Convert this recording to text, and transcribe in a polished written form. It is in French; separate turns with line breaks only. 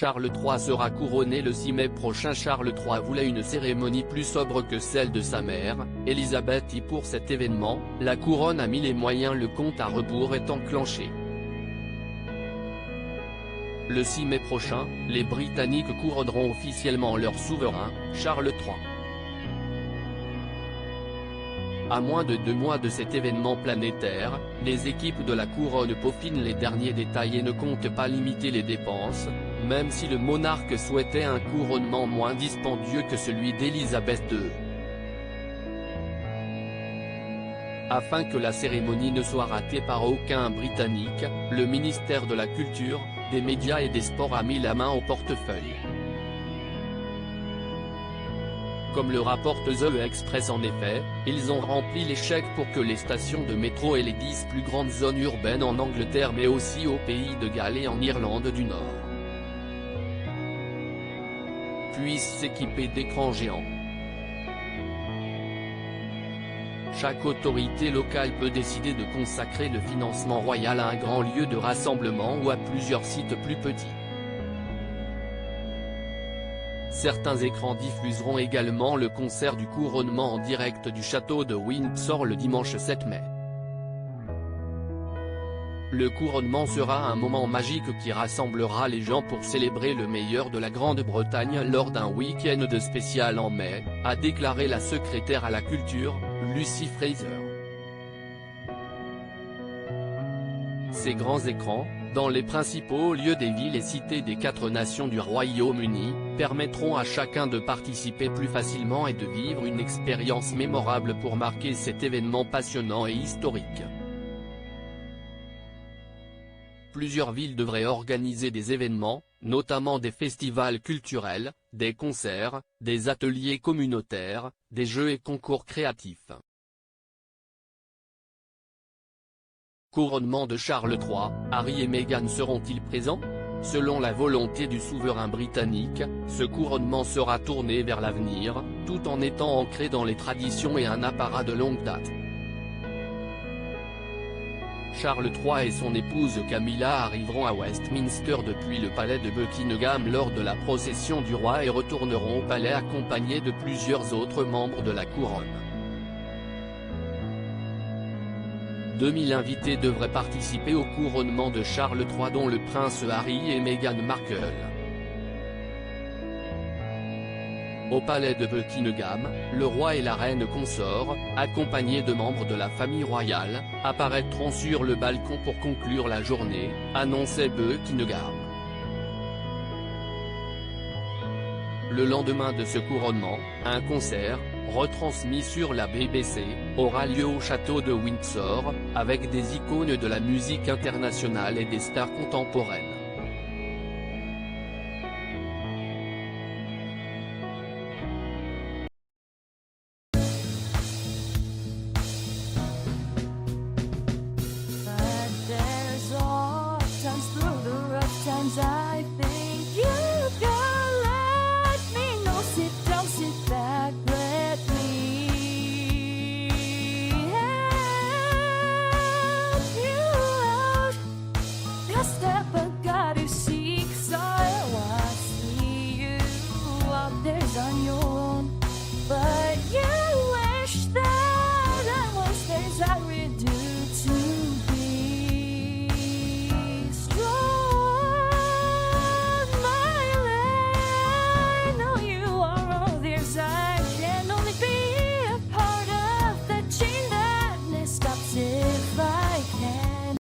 Charles III sera couronné le 6 mai prochain. Charles III voulait une cérémonie plus sobre que celle de sa mère, Elisabeth I. Pour cet événement, la couronne a mis les moyens. Le compte à rebours est enclenché. Le 6 mai prochain, les Britanniques couronneront officiellement leur souverain, Charles III. À moins de 2 mois de cet événement planétaire, les équipes de la couronne peaufinent les derniers détails et ne comptent pas limiter les dépenses, même si le monarque souhaitait un couronnement moins dispendieux que celui d'Élisabeth II. Afin que la cérémonie ne soit ratée par aucun Britannique, le ministère de la Culture, des Médias et des Sports a mis la main au portefeuille. Comme le rapporte The Express, en effet, ils ont rempli les chèques pour que les stations de métro et les 10 plus grandes zones urbaines en Angleterre mais aussi au pays de Galles et en Irlande du Nord puissent s'équiper d'écrans géants. Chaque autorité locale peut décider de consacrer le financement royal à un grand lieu de rassemblement ou à plusieurs sites plus petits. Certains écrans diffuseront également le concert du couronnement en direct du château de Windsor le dimanche 7 mai. Le couronnement sera un moment magique qui rassemblera les gens pour célébrer le meilleur de la Grande-Bretagne lors d'un week-end de spécial en mai, a déclaré la secrétaire à la culture, Lucy Fraser. Ces grands écrans, dans les principaux lieux des villes et cités des 4 nations du Royaume-Uni, permettront à chacun de participer plus facilement et de vivre une expérience mémorable pour marquer cet événement passionnant et historique. Plusieurs villes devraient organiser des événements, notamment des festivals culturels, des concerts, des ateliers communautaires, des jeux et concours créatifs. Couronnement de Charles III, Harry et Meghan seront-ils présents? Selon la volonté du souverain britannique, ce couronnement sera tourné vers l'avenir, tout en étant ancré dans les traditions et un apparat de longue date. Charles III et son épouse Camilla arriveront à Westminster depuis le palais de Buckingham lors de la procession du roi et retourneront au palais accompagnés de plusieurs autres membres de la couronne. 2000 invités devraient participer au couronnement de Charles III dont le prince Harry et Meghan Markle. Au palais de Buckingham, le roi et la reine consort, accompagnés de membres de la famille royale, apparaîtront sur le balcon pour conclure la journée, annonçait Buckingham. Le lendemain de ce couronnement, un concert, retransmis sur la BBC, aura lieu au château de Windsor, avec des icônes de la musique internationale et des stars contemporaines.